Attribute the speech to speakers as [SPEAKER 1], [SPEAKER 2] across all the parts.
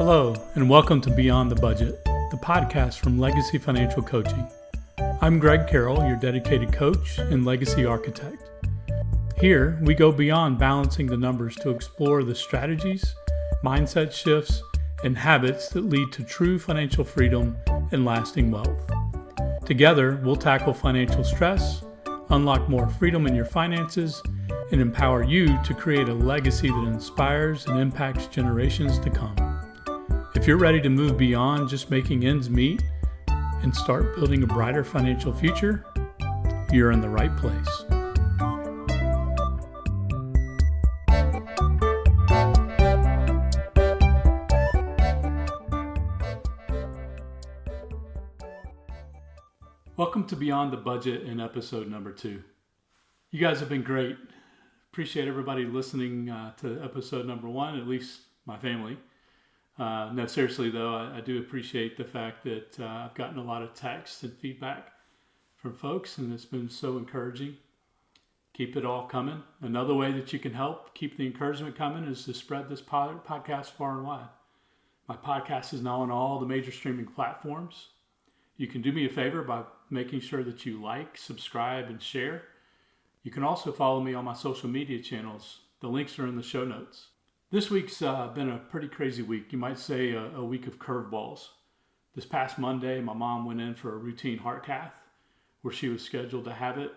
[SPEAKER 1] Hello, and welcome to Beyond the Budget, the podcast from Legacy Financial Coaching. I'm Greg Carroll, your dedicated coach and legacy architect. Here, we go beyond balancing the numbers to explore the strategies, mindset shifts, and habits that lead to true financial freedom and lasting wealth. Together, we'll tackle financial stress, unlock more freedom in your finances, and empower you to create a legacy that inspires and impacts generations to come. If you're ready to move beyond just making ends meet and start building a brighter financial future, you're in the right place. Welcome to Beyond the Budget in episode number 2. You guys have been great. Appreciate everybody listening to episode number 1, at least my family. No, seriously though, I do appreciate the fact that I've gotten a lot of texts and feedback from folks, and it's been so encouraging. Keep it all coming. Another way that you can help keep the encouragement coming is to spread this podcast far and wide. My podcast is now on all the major streaming platforms. You can do me a favor by making sure that you like, subscribe, and share. You can also follow me on my social media channels. The links are in the show notes. This week's been a pretty crazy week. You might say a week of curveballs. This past Monday, my mom went in for a routine heart cath where she was scheduled to have it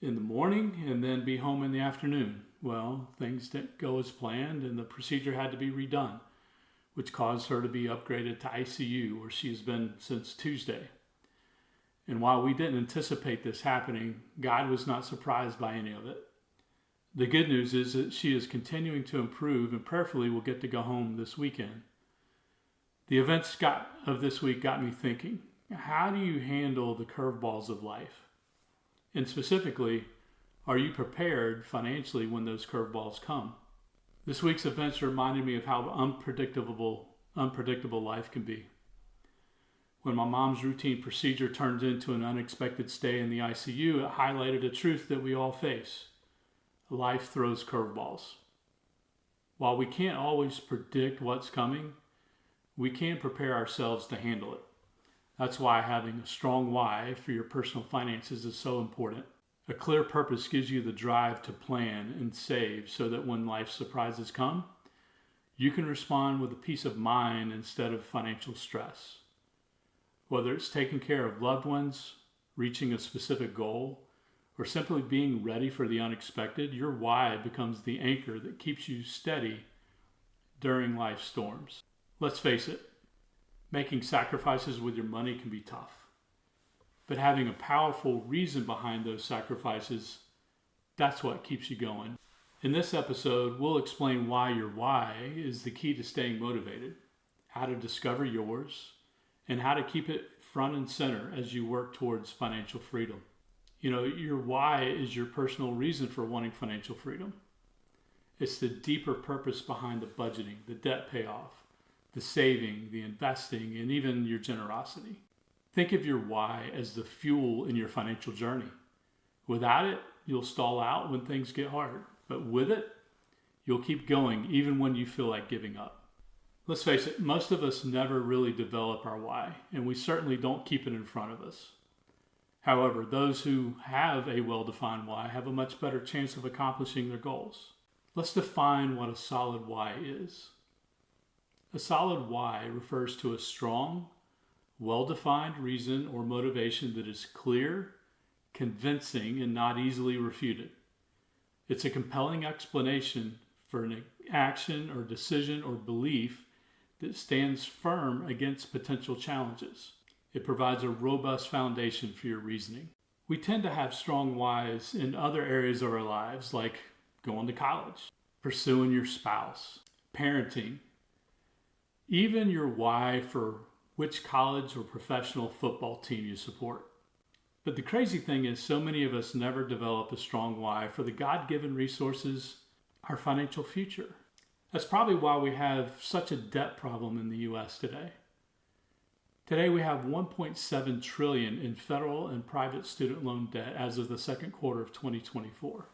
[SPEAKER 1] in the morning and then be home in the afternoon. Well, things didn't go as planned and the procedure had to be redone, which caused her to be upgraded to ICU, where she's been since Tuesday. And while we didn't anticipate this happening, God was not surprised by any of it. The good news is that she is continuing to improve and prayerfully will get to go home this weekend. The events of this week got me thinking, how do you handle the curveballs of life? And specifically, are you prepared financially when those curveballs come? This week's events reminded me of how unpredictable life can be. When my mom's routine procedure turned into an unexpected stay in the ICU, it highlighted a truth that we all face. Life throws curveballs. While we can't always predict what's coming, we can prepare ourselves to handle it. That's why having a strong why for your personal finances is so important. A clear purpose gives you the drive to plan and save so that when life surprises come, you can respond with a peace of mind instead of financial stress. Whether it's taking care of loved ones, reaching a specific goal, or simply being ready for the unexpected, your why becomes the anchor that keeps you steady during life's storms. Let's face it, making sacrifices with your money can be tough. But having a powerful reason behind those sacrifices, that's what keeps you going. In this episode, we'll explain why your why is the key to staying motivated, how to discover yours, and how to keep it front and center as you work towards financial freedom. You know, your why is your personal reason for wanting financial freedom. It's the deeper purpose behind the budgeting, the debt payoff, the saving, the investing, and even your generosity. Think of your why as the fuel in your financial journey. Without it, you'll stall out when things get hard. But with it, you'll keep going even when you feel like giving up. Let's face it, most of us never really develop our why, and we certainly don't keep it in front of us. However, those who have a well-defined why have a much better chance of accomplishing their goals. Let's define what a solid why is. A solid why refers to a strong, well-defined reason or motivation that is clear, convincing, and not easily refuted. It's a compelling explanation for an action or decision or belief that stands firm against potential challenges. It provides a robust foundation for your reasoning. We tend to have strong whys in other areas of our lives, like going to college, pursuing your spouse, parenting, even your why for which college or professional football team you support. But the crazy thing is, so many of us never develop a strong why for the God-given resources, our financial future. That's probably why we have such a debt problem in the U.S. today. Today we have $1.7 trillion in federal and private student loan debt as of the second quarter of 2024,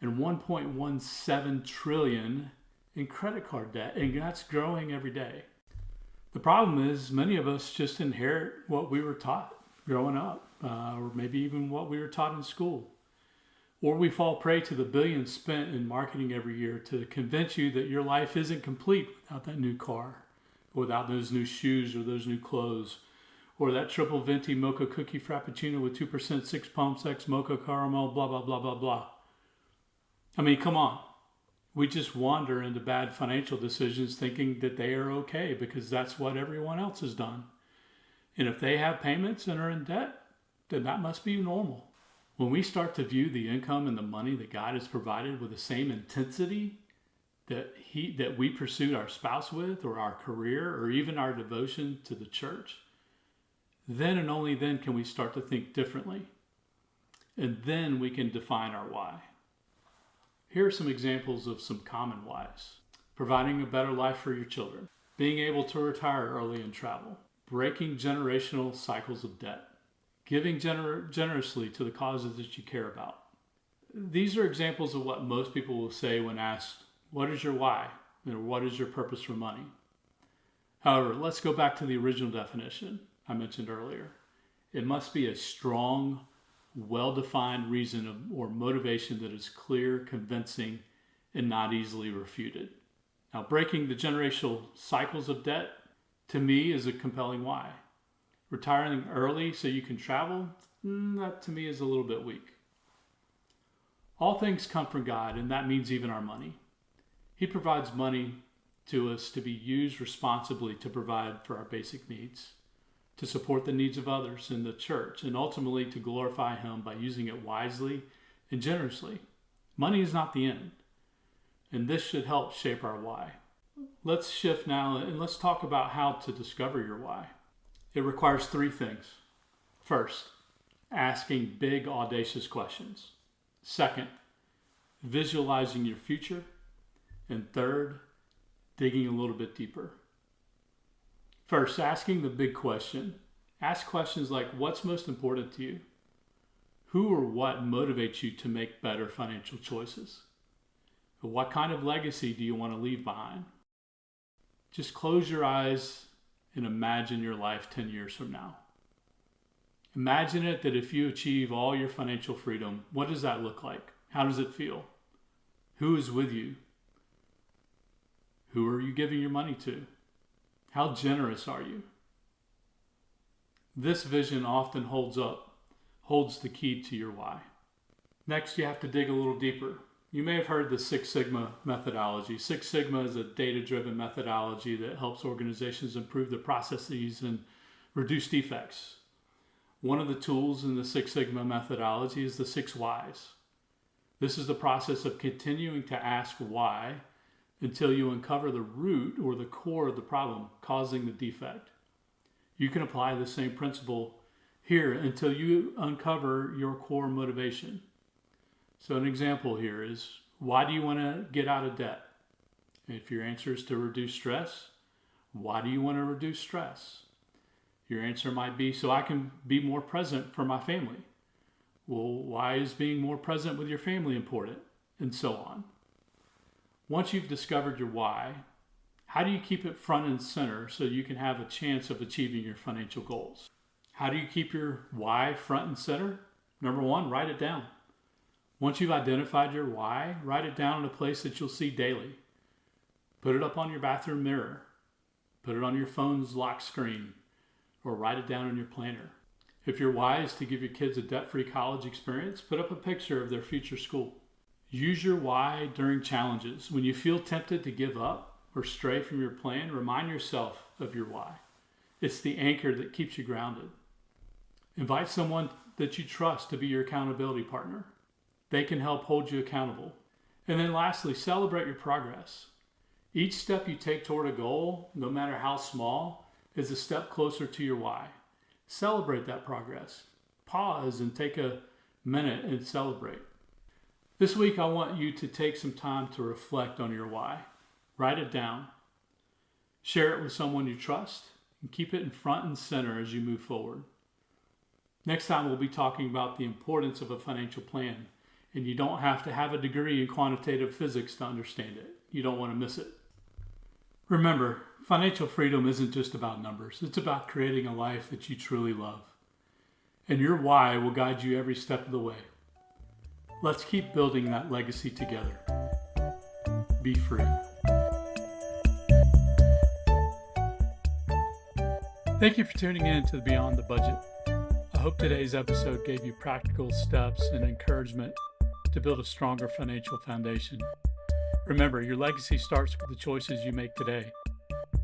[SPEAKER 1] and $1.17 trillion in credit card debt, and that's growing every day. The problem is many of us just inherit what we were taught growing up, or maybe even what we were taught in school. Or we fall prey to the billions spent in marketing every year to convince you that your life isn't complete without that new car, or without those new shoes or those new clothes, or that triple venti mocha cookie frappuccino with 2% 6 pumps X mocha caramel, blah, blah, blah, blah, blah. I mean, come on. We just wander into bad financial decisions thinking that they are okay because that's what everyone else has done. And if they have payments and are in debt, then that must be normal. When we start to view the income and the money that God has provided with the same intensity that we pursued our spouse with, or our career, or even our devotion to the church, then and only then can we start to think differently. And then we can define our why. Here are some examples of some common whys. Providing a better life for your children. Being able to retire early and travel. Breaking generational cycles of debt. Giving generously to the causes that you care about. These are examples of what most people will say when asked, what is your why? Or what is your purpose for money? However, let's go back to the original definition I mentioned earlier. It must be a strong, well-defined reason or motivation that is clear, convincing, and not easily refuted. Now, breaking the generational cycles of debt, to me, is a compelling why. Retiring early so you can travel, that to me is a little bit weak. All things come from God, and that means even our money. He provides money to us to be used responsibly to provide for our basic needs, to support the needs of others in the church, and ultimately to glorify Him by using it wisely and generously. Money is not the end, and this should help shape our why. Let's shift now and let's talk about how to discover your why. It requires three things. First, asking big, audacious questions. Second, visualizing your future. And third, digging a little bit deeper. First, asking the big question. Ask questions like, what's most important to you? Who or what motivates you to make better financial choices? What kind of legacy do you want to leave behind? Just close your eyes and imagine your life 10 years from now. Imagine it that if you achieve all your financial freedom, what does that look like? How does it feel? Who is with you? Who are you giving your money to? How generous are you? This vision often holds the key to your why. Next, you have to dig a little deeper. You may have heard the Six Sigma methodology. Six Sigma is a data-driven methodology that helps organizations improve their processes and reduce defects. One of the tools in the Six Sigma methodology is the 6 whys. This is the process of continuing to ask why until you uncover the root or the core of the problem causing the defect. You can apply the same principle here until you uncover your core motivation. So an example here is, why do you want to get out of debt? If your answer is to reduce stress, why do you want to reduce stress? Your answer might be, so I can be more present for my family. Well, why is being more present with your family important? And so on. Once you've discovered your why, how do you keep it front and center so you can have a chance of achieving your financial goals? How do you keep your why front and center? Number one, write it down. Once you've identified your why, write it down in a place that you'll see daily. Put it up on your bathroom mirror. Put it on your phone's lock screen, or write it down in your planner. If your why is to give your kids a debt-free college experience, put up a picture of their future school. Use your why during challenges. When you feel tempted to give up or stray from your plan, remind yourself of your why. It's the anchor that keeps you grounded. Invite someone that you trust to be your accountability partner. They can help hold you accountable. And then lastly, celebrate your progress. Each step you take toward a goal, no matter how small, is a step closer to your why. Celebrate that progress. Pause and take a minute and celebrate. This week, I want you to take some time to reflect on your why. Write it down. Share it with someone you trust, and keep it in front and center as you move forward. Next time, we'll be talking about the importance of a financial plan, and you don't have to have a degree in quantitative physics to understand it. You don't want to miss it. Remember, financial freedom isn't just about numbers. It's about creating a life that you truly love. And your why will guide you every step of the way. Let's keep building that legacy together. Be free. Thank you for tuning in to the Beyond the Budget. I hope today's episode gave you practical steps and encouragement to build a stronger financial foundation. Remember, your legacy starts with the choices you make today.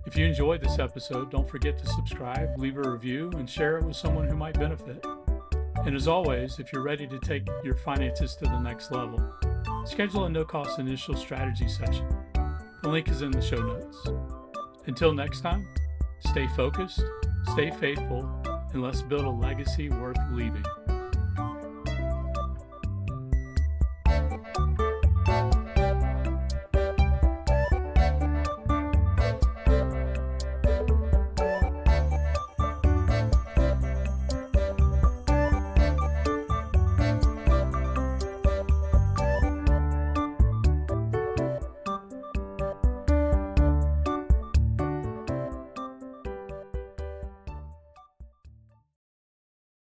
[SPEAKER 1] If you enjoyed this episode, don't forget to subscribe, leave a review, and share it with someone who might benefit. And as always, if you're ready to take your finances to the next level, schedule a no-cost initial strategy session. The link is in the show notes. Until next time, stay focused, stay faithful, and let's build a legacy worth leaving.